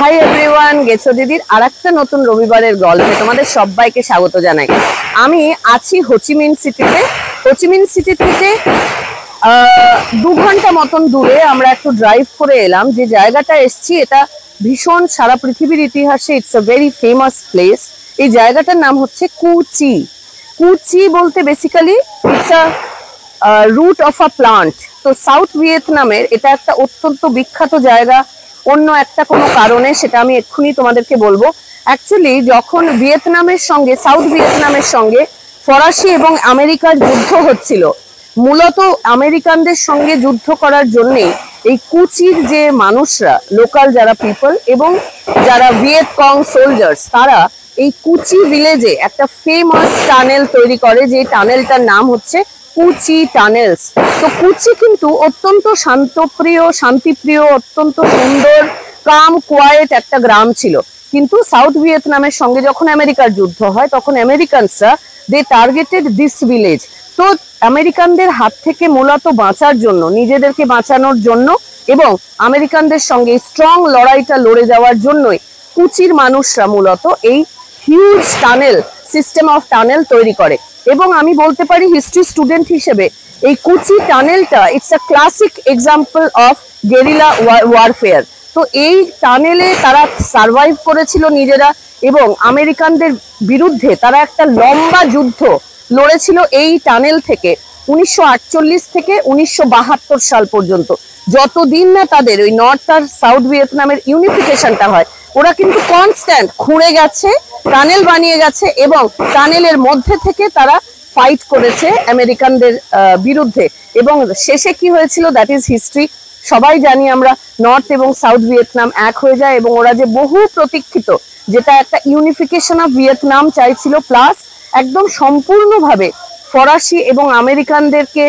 Hi everyone, গেছো দিদির আরেকটা নতুন রবিবারের গল্পে তোমাদের সবাইকে স্বাগত জানাই। আমি আছি হোচিমিন সিটিতে। হোচিমিন সিটি থেকে 2 ঘন্টা মতন দূরে আমরা একটু ড্রাইভ করে এলাম। যে জায়গাটা এসছি এটা ভীষণ সারা পৃথিবীর ইতিহাসে it's a very famous place. এই জায়গাটার নাম হচ্ছে কুচি। কুচি বলতে basically it's a root of a plant. তো সাউথ ভিয়েতনামের এটা একটা অত্যন্ত বিখ্যাত জায়গা অন্য একটা কোনো কারণে, সেটা আমি এক্ষুনি তোমাদেরকে বলবো। অ্যাকচুয়ালি যখন ভিয়েতনামের সঙ্গে সাউথ ভিয়েতনামের সঙ্গে ফরাসি এবং আমেরিকার যুদ্ধ হচ্ছিল, মূলত আমেরিকানদের সঙ্গে যুদ্ধ করার জন্যেই এই কুচির যে মানুষরা, লোকাল যারা পিপল এবং যারা ভিয়েতকং সোলজার্স, তারা এই কুচি ভিলেজে একটা ফেমাস টানেল তৈরি করে, যে টানেলটার নাম হচ্ছে কুচি টানেলস। তো কুচি কিন্তু অত্যন্ত শান্তপ্রিয়, শান্তিপ্রিয়, অত্যন্ত সুন্দর, কাম কোয়াইট একটা গ্রাম ছিল। কিন্তু সাউথ ভিয়েতনামের সঙ্গে যখন আমেরিকার যুদ্ধ হয়, তখন আমেরিকানসরা দে টার্গেটেড দিস ভিলেজ। তো আমেরিকানদের হাত থেকে মূলত বাঁচার জন্য, নিজেদেরকে বাঁচানোর জন্য এবং আমেরিকানদের সঙ্গে স্ট্রং লড়াইটা লড়ে যাওয়ার জন্যই কুচির মানুষরা মূলত এই huge tunnel, system of tunnel তৈরি করে। এবং আমি বলতে পারি হিস্ট্রি স্টুডেন্ট হিসেবে এই কুচি টানেলটা it's a classic example of guerrilla warfare. তো এই টানেলে তারা সার্ভাইভ করেছিল নিজেরা এবং আমেরিকানদের বিরুদ্ধে তারা একটা লম্বা যুদ্ধ লড়েছিল এই টানেল থেকে 1948 থেকে 1972 সাল পর্যন্ত। যতদিন না তাদের ওই নর্থ আর সাউথ ভিয়েতনামের ইউনিফিকেশনটা হয়, ওরা কিন্তু কনস্ট্যান্ট খুঁড়ে গেছে, টানেল বানিয়ে গেছে এবং টানেলের মধ্যে থেকে তারা ফাইট করেছে আমেরিকানদের বিরুদ্ধে। এবং শেষে কি হয়েছিল, দ্যাট ইজ হিস্ট্রি। সবাই জানি আমরা, নর্থ এবং সাউথ ভিয়েতনাম এক হয়ে যায় এবং ওরা যে বহু প্রতীক্ষিত, যেটা একটা ইউনিফিকেশন অফ ভিয়েতনাম চাইছিল, প্লাস একদম সম্পূর্ণভাবে ফরাসি এবং আমেরিকানদেরকে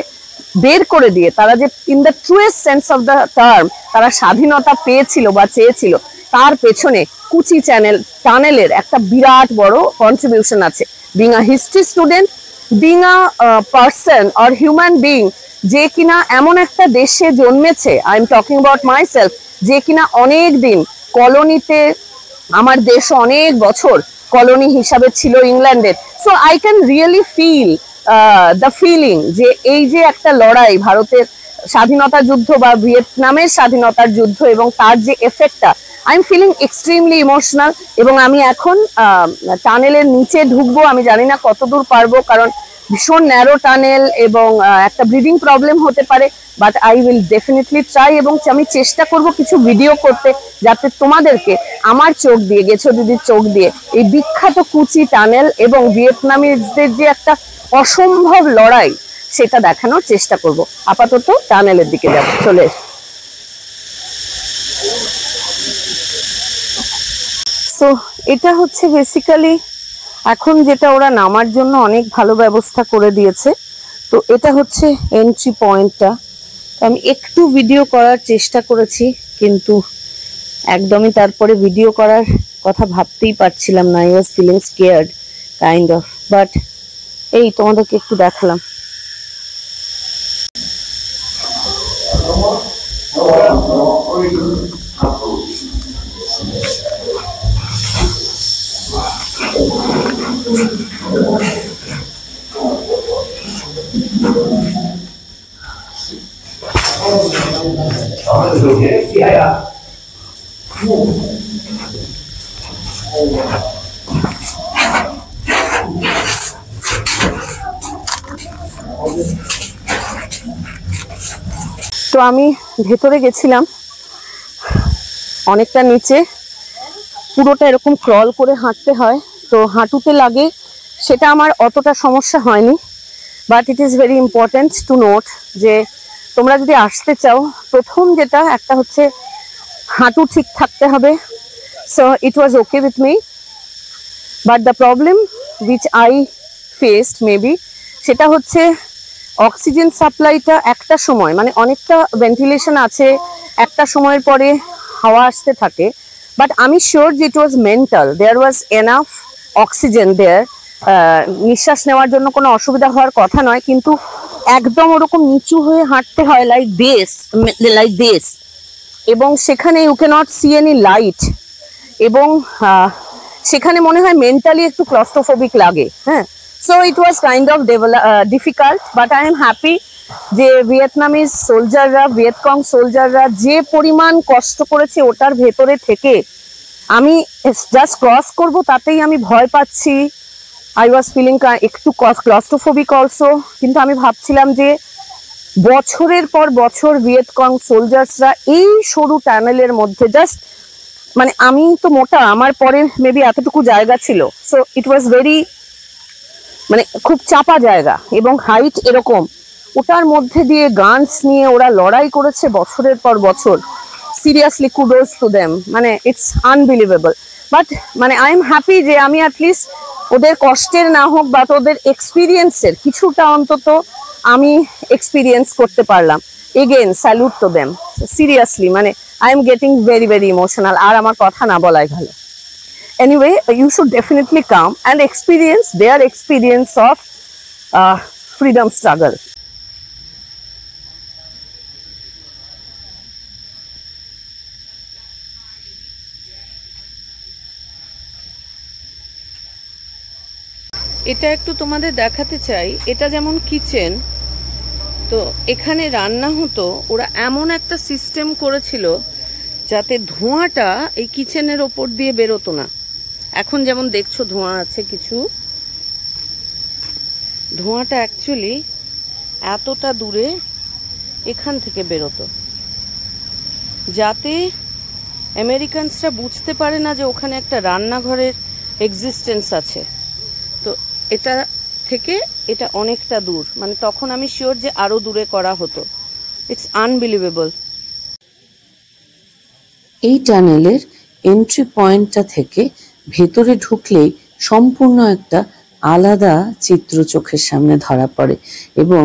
বের করে দিয়ে তারা যে in the truest sense of the term তারা স্বাধীনতা পেয়েছিল বা চেয়েছিল, তার পেছনে কুচি টানেলের একটা বিরাট বড় কন্ট্রিবিউশন আছে। Being a history student, being a person or human being, যে কিনা এমন একটা দেশে জন্মেছে, I am talking about my self, যে কিনা অনেক দিন কলোনিতে, আমার দেশ অনেক বছর কলোনি হিসাবে ছিল ইংল্যান্ডের। So I can really feel the feeling, যে এই যে একটা লড়াই, ভারতের স্বাধীনতা যুদ্ধ বা ভিয়েতনামের স্বাধীনতার যুদ্ধ এবং তার যে এফেক্টটা, I am feeling extremely emotional. এবং আমি এখন টানেলের নিচে ঢুকবো, আমি জানি না কতদূর পারবো, কারণ ভীষণ ন্যারো টানেল এবং একটা ব্রিদিং প্রবলেম হতে পারে, but I will definitely try. এবং আমি চেষ্টা করব কিছু ভিডিও করতে, যাতে তোমাদেরকে আমার চোখ দিয়ে, গেছো দিদির চোখ দিয়ে, এই বিখ্যাত কুচি টানেল এবং ভিয়েতনামিজদের যে একটা অসম্ভব লড়াই, সেটা দেখানোর চেষ্টা করব। আপাতত টানেলের দিকে যাব, চলে এসো। সো এটা হচ্ছে বেসিক্যালি এখন যেটা ওরা নামার জন্য অনেক ভালো ব্যবস্থা করে দিয়েছে। তো এটা হচ্ছে এন্ট্রি পয়েন্টটা। আমি একটু ভিডিও করার চেষ্টা করেছি, কিন্তু একদমই তারপরে ভিডিও করার কথা ভাবতেই পারছিলাম না। I was feeling scared kind of, but এই তোমাদেরকে একটু দেখালাম। তো আমি ভেতরে গেছিলাম অনেকটা নিচে, পুরোটা এরকম ক্রল করে হাঁটতে হয়, তো হাঁটুতে লাগে, সেটা আমার অতটা সমস্যা হয়নি। But it is very important to note যে তোমরা যদি আসতে চাও, প্রথম যেটা একটা হচ্ছে হাঁটু ঠিক থাকতে হবে। So it was okay with me, but the problem which I faced maybe, সেটা হচ্ছে অক্সিজেন সাপ্লাইটা একটা সময়, মানে অনেকটা ভেন্টিলেশন আছে, একটা সময়ের পরে হাওয়া আসতে থাকে, বাট আমি শিওর যে it was mental, there was enough oxygen there, নিঃশ্বাস নেওয়ার জন্য কোনো অসুবিধা হওয়ার কথা নয়। কিন্তু একদম ওরকম নিচু হয়ে হাঁটতে হয়, লাইক দিস, এবং সেখানে you can't see any light, এবং সেখানে মনে হয় মেন্টালি একটু ক্লস্ট্রোফোবিক লাগে। হ্যাঁ, so it was kind of difficult, but I am happy যে ভিয়েতনামিজ সোলজাররা, ভিয়েতকং সোলজাররা যে পরিমাণ কষ্ট করেছে ওটার ভেতরে থেকে। আমি জাস্ট ক্রস করব তাতেই আমি ভয় পাচ্ছি। আই ওয়াজ ফিলিং একটু ক্লস্ট্রোফোবিক অলসো। কিন্তু আমি ভাবছিলাম যে বছরের পর বছর ভিয়েতকং সোলজার্সরা এই সরু টানেলের মধ্যে জাস্ট, মানে আমি তো মোটা, আমার পরে মেবি এতটুকু জায়গা ছিল, সো ইট ওয়াজ ভেরি, মানে খুব চাপা জায়গা এবং হাইট এরকম, ওটার মধ্যে দিয়ে গানস নিয়ে ওরা লড়াই করেছে বছরের পর বছর। সিরিয়াসলি কুডোজ টু দেম, মানে ইটস আনবিলিভেবল। বাট মানে আই এম হ্যাপি যে আমি অ্যাটলিস্ট ওদের কষ্টের না হোক বা ওদের এক্সপিরিয়েন্সের কিছুটা অন্তত আমি এক্সপিরিয়েন্স করতে পারলাম। Again salute to them, seriously, মানে I am getting very very emotional. আর আমার কথা না বলাই ভালো। Anyway, you should definitely come and experience their experience of freedom struggle. এটা একটু তোমাদের দেখাতে চাই। এটা যেমন কিচেন, তো এখানে রান্না হতো, ওরা এমন একটা সিস্টেম করেছিল যাতে ধোঁয়াটা এই কিচেনের ওপর দিয়ে বেরোতো না। এখন যেমন দেখছো ধোঁয়া আছে কিছু, ধোঁয়াটা অ্যাকচুয়ালি এতটা দূরে এখান থেকে বেরোতো, যাতে আমেরিকানসরা বুঝতে পারে না যে ওখানে একটা রান্নাঘরের এক্সিস্টেন্স আছে। তো এটা থেকে এটা অনেকটা দূর, মানে তখন আমি শিওর যে আরো দূরে করা হতো। It's unbelievable. এই টানেলের এন্ট্রি পয়েন্টটা থেকে ভেতরে ঢুকলেই সম্পূর্ণ একটা আলাদা চিত্র চোখের সামনে ধরা পড়ে এবং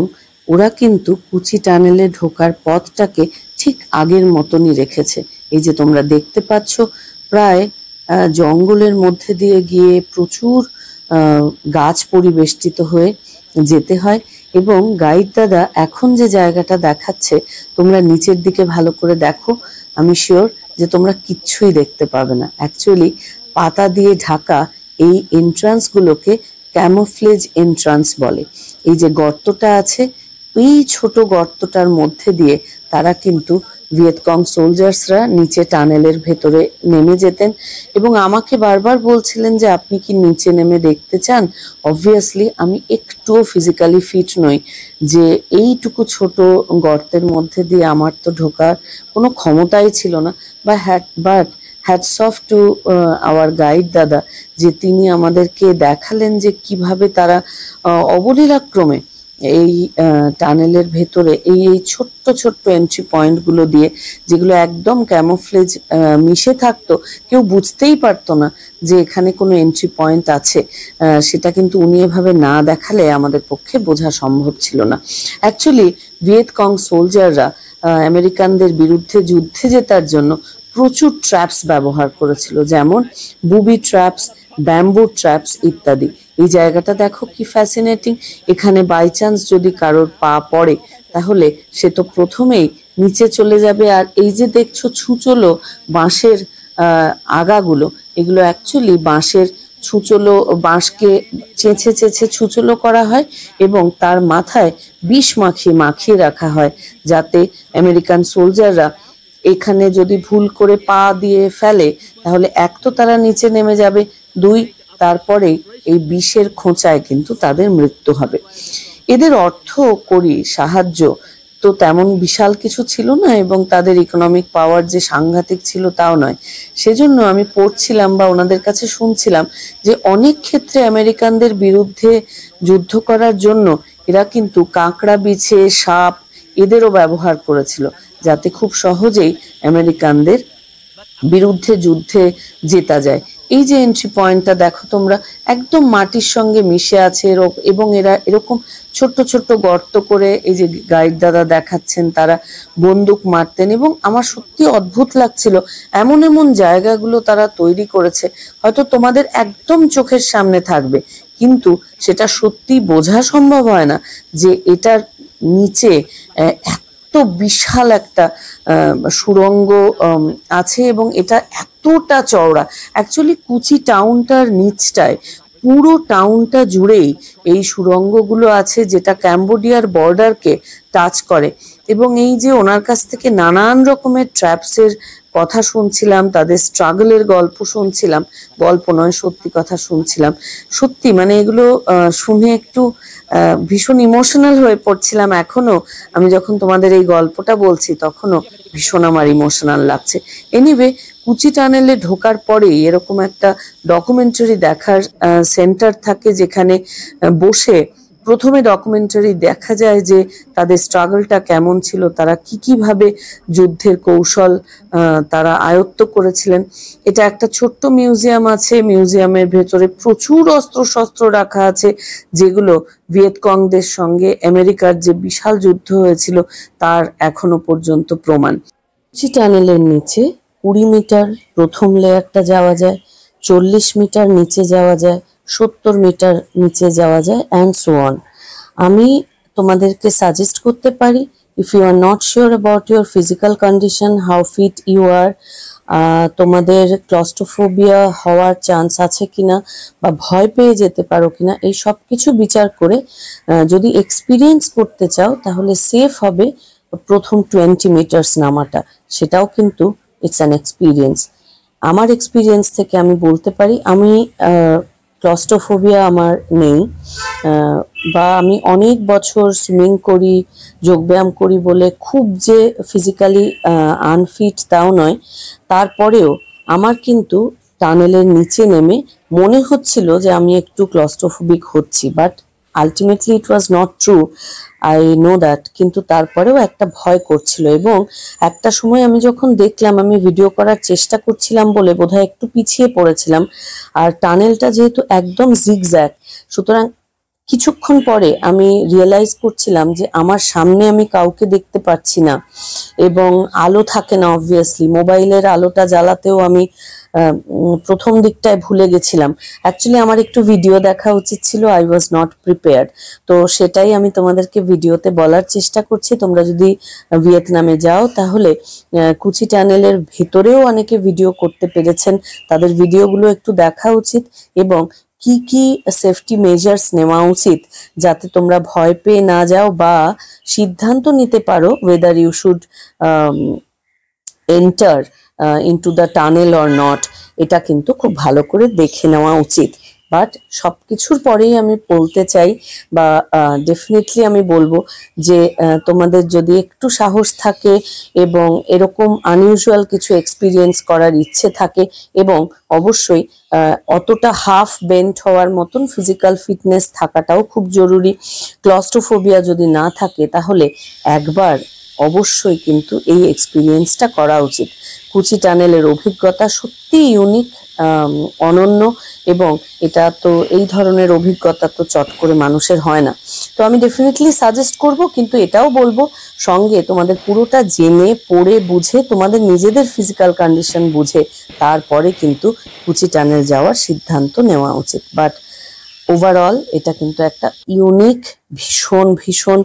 ওরা কিন্তু কুচি টানেলে ঢোকার পথটাকে ঠিক আগের মতনই রেখেছে। এই যে তোমরা দেখতে পাচ্ছ, প্রায় জঙ্গলের মধ্যে দিয়ে গিয়ে প্রচুর গাছ পরিবেষ্টিত হয়ে যেতে হয় এবং গাইড দাদা এখন যে জায়গাটা দেখাচ্ছে, তোমরা নিচের দিকে ভালো করে দেখো, আমি শিওর যে তোমরা কিচ্ছুই দেখতে পাবে না। অ্যাকচুয়ালি পাতা দিয়ে ঢাকা এই এন্ট্রান্স গুলোকে ক্যামোফ্লেজ এন্ট্রান্স বলে। এই যে গর্তটা আছে, এই ছোট গর্তটার মধ্যে দিয়ে তারা কিন্তু ভিয়েতকং সোলজার্সরা নিচে টানেলের ভেতরে নেমে যেতেন এবং আমাকে বারবার বলছিলেন যে আপনি কি নিচে নেমে দেখতে চান। অবভিয়াসলি আমি একটুও ফিজিক্যালি ফিট নই যে এইটুকু ছোট গর্তের মধ্যে দিয়ে আমার তো ঢোকার কোনো ক্ষমতাই ছিল না। But hats off to our guide দাদা, যে তিনি আমাদেরকে দেখালেন যে কিভাবে তারা অবলীলাক্রমে এই টানেলের ভেতরে এই ছোট্ট ছোট্ট এন্ট্রি পয়েন্ট গুলো দিয়ে, যেগুলো একদম ক্যামোফ্লেজ মিশে থাকতো, কেউ বুঝতেই পারতো না যে এখানে কোনো এন্ট্রি পয়েন্ট আছে। সেটা কিন্তু উনি এভাবে না দেখালে আমাদের পক্ষে বোঝা সম্ভব ছিল না। অ্যাকচুয়ালি ভিয়েতকং সোলজাররা আমেরিকানদের বিরুদ্ধে যুদ্ধে জেতার জন্য প্রচুর ট্র্যাপস ব্যবহার করেছিল, যেমন বুবি ট্র্যাপস, ব্যাম্বু ট্র্যাপস ইত্যাদি। এই জায়গাটা দেখো কি ফ্যাসিনেটিং। এখানে বাই চান্স যদি কারোর পা পড়ে তাহলে সে তো প্রথমেই নিচে চলে যাবে। আর এই যে দেখছো ছুঁচলো বাঁশের আগাগুলো, এগুলো অ্যাকচুয়ালি বাঁশের ছুঁচলো, বাঁশকে চেঁচে চেঁচে ছুঁচলো করা হয় এবং তার মাথায় বিষ মাখিয়ে রাখা হয়, যাতে আমেরিকান সোলজাররা এখানে যদি ভুল করে পা দিয়ে ফেলে তাহলে এক তো তারা নিচে নেমে যাবে, দুই তারপরেই এই বিষের খোঁচায় কিন্তু তাদের মৃত্যু হবে। এদের অর্থ করি সাহায্য তো তেমন বিশাল কিছু ছিল না এবং তাদের ইকোনমিক পাওয়ার যে সাংঘাতিক ছিল তাও নয়। সেজন্য আমি পড়ছিলাম বা ওনাদের কাছে শুনছিলাম যে অনেক ক্ষেত্রে আমেরিকানদের বিরুদ্ধে যুদ্ধ করার জন্য এরা কিন্তু কাঁকড়া, বিছে, সাপ এদেরও ব্যবহার করেছিল, যাতে খুব সহজেই আমেরিকানদের বিরুদ্ধে যুদ্ধে জেতা যায়। এই যে এন্ট্রি পয়েন্টটা দেখো তোমরা, একদম মাটির সঙ্গে মিশে আছে এবং এরা এরকম ছোট্ট ছোট্ট গর্ত করে, এই যে গাইড দাদা দেখাচ্ছেন, তারা বন্দুক মারতেন এবং আমার সত্যি অদ্ভুত লাগছিল এমন এমন জায়গাগুলো তারা তৈরি করেছে, হয়তো তোমাদের একদম চোখের সামনে থাকবে কিন্তু সেটা সত্যি বোঝা সম্ভব হয় না যে এটার নিচে এত বিশাল একটা সুড়ঙ্গ আছে এবং এটা এতটা চওড়া। অ্যাকচুয়ালি কুচি টাউনটার নিচটায় পুরো টাউনটা জুড়েই এই সুড়ঙ্গগুলো আছে, যেটা ক্যাম্বোডিয়ার বর্ডারকে টাচ করে। এবং এই যে ওনার কাছ থেকে নানান রকমের ট্র্যাপসের কথা শুনছিলাম, তাদের স্ট্রাগলের গল্প শুনছিলাম, গল্প নয় সত্যি কথা শুনছিলাম। সত্যি মানে এগুলো শুনে একটু ভীষণ ইমোশনাল হয়ে পড়ছিলাম। এখনো আমি যখন তোমাদের এই গল্পটা বলছি তখনও ভীষণ আমার ইমোশনাল লাগছে। এনিওয়ে, কুচি টানেলে ঢোকার পরেই এরকম একটা ডকুমেন্টারি দেখার সেন্টার থাকে, যেখানে বসে প্রথমে ডকুমেন্টারি দেখা যায় যে তাদের স্ট্রাগলটা কেমন ছিল, তারা কিভাবে যুদ্ধের কৌশল তারা আয়ত্ত করেছিলেন। এটা একটা ছোট্ট মিউজিয়াম আছে, মিউজিয়ামের ভেতরে প্রচুর অস্ত্রশস্ত্র রাখা আছে, যেগুলো ভিয়েতকংদের সঙ্গে আমেরিকার যে বিশাল যুদ্ধ হয়েছিল তার এখনো পর্যন্ত প্রমাণ। কুচি টানেলের নিচে 20 মিটার প্রথম লেয়ারটা যাওয়া যায়, 40 মিটার নিচে যাওয়া যায়, 70 মিটার নিচে যাওয়া যায়, অ্যান্ড সো অন। আমি তোমাদেরকে সাজেস্ট করতে পারি, if you are not sure about your physical condition, how fit you are, তোমাদের ক্লস্ট্রোফোবিয়া হওয়ার চান্স আছে কিনা বা ভয় পেয়ে যেতে পারো কিনা, এই সব কিছু বিচার করে যদি এক্সপিরিয়েন্স করতে চাও তাহলে সেফ হবে প্রথম 20 মিটার্স নামাটা। সেটাও কিন্তু ইটস অ্যান এক্সপিরিয়েন্স। আমার এক্সপিরিয়েন্স থেকে আমি বলতে পারি, আমি ক্লস্ট্রোফোবিয়া আমার নেই, বা আমি অনেক বছর সুইমিং করি, যোগব্যায়াম করি বলে খুব যে ফিজিক্যালি আনফিট তাও নয়। তারপরেও আমার কিন্তু টানেলের নিচে নেমে মনে হচ্ছিল যে আমি একটু ক্লস্ট্রোফোবিক হচ্ছি, but ultimately it was not true, I know that. কিন্তু তারপরেও একটা ভয় করছিল, এবং একটা সময় আমি যখন দেখলাম, আমি ভিডিও করার চেষ্টা করছিলাম বলে বোধহয় একটু পিছিয়ে পড়েছিলাম, আর টানেলটা যেহেতু একদম জিগজ্যাগ, সুতরাং কিছুক্ষণ পরে আমি রিয়েলাইজ করছিলাম যে আমার সামনে আমি কাউকে দেখতে পাচ্ছি না, এবং আলো থাকে না অবভিয়াসলি। মোবাইলের আলোটা জ্বালাতেও আমি প্রথম দিকটায় ভুলে গেছিলাম। অ্যাকচুয়ালি আমার একটু ভিডিও দেখা উচিত ছিল, আই ওয়াজ নট প্রিপেয়ার্ড। তো সেটাই আমি তোমাদেরকে ভিডিওতে বলার চেষ্টা করছি। তোমরা যদি ভিয়েতনামে যাও তাহলে কুচি টানেলের ভেতরেও অনেকে ভিডিও করতে পেরেছেন, তাদের ভিডিওগুলো একটু দেখা উচিত, এবং কি কি সেফটি মেজার্স নেওয়া উচিত যাতে তোমরা ভয় পেয়ে না যাও বা সিদ্ধান্ত নিতে পারো whether you should enter into the tunnel or not, এটা কিন্তু খুব ভালো করে দেখে নেওয়া উচিত। বাট সবকিছুর পরেই আমি বলতে চাই, বা ডেফিনেটলি আমি বলবো যে তোমাদের যদি একটু সাহস থাকে এবং এরকম আনইউজুয়াল কিছু এক্সপিরিয়েন্স করার ইচ্ছে থাকে, এবং অবশ্যই অতটা হাফ বেন্ট হওয়ার মতন ফিজিক্যাল ফিটনেস থাকাটাও খুব জরুরি। ক্লস্ট্রোফোবিয়া যদি না থাকে তাহলে একবার অবশ্যই কিন্তু এই এক্সপিরিয়েন্সটা করা উচিত। কুচি টানেলের অভিজ্ঞতা সত্যি ইউনিক, অনন্য, এবং এটা তো এই ধরনের অভিজ্ঞতা তো চট করে মানুষের হয় না। তো আমি ডেফিনেটলি সাজেস্ট করব, কিন্তু এটাও বলবো সঙ্গে তোমাদের পুরোটা জেনে পড়ে বুঝে, তোমাদের নিজেদের ফিজিক্যাল কন্ডিশন বুঝে তারপরে কিন্তু কুচি টানেল যাওয়ার সিদ্ধান্ত নেওয়া উচিত। বাট ওভারঅল এটা কিন্তু একটা ইউনিক, ভীষণ ভীষণ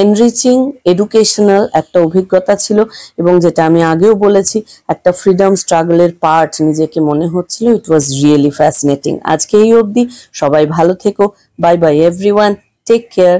এনরিচিং, এডুকেশনাল একটা অভিজ্ঞতা ছিল, এবং যেটা আমি আগেও বলেছি, একটা ফ্রিডম স্ট্রাগলের পার্ট নিজেকে মনে হচ্ছিল। It was really fascinating. আজকে এই অবধি, সবাই ভালো থেকো, bye bye everyone, take care.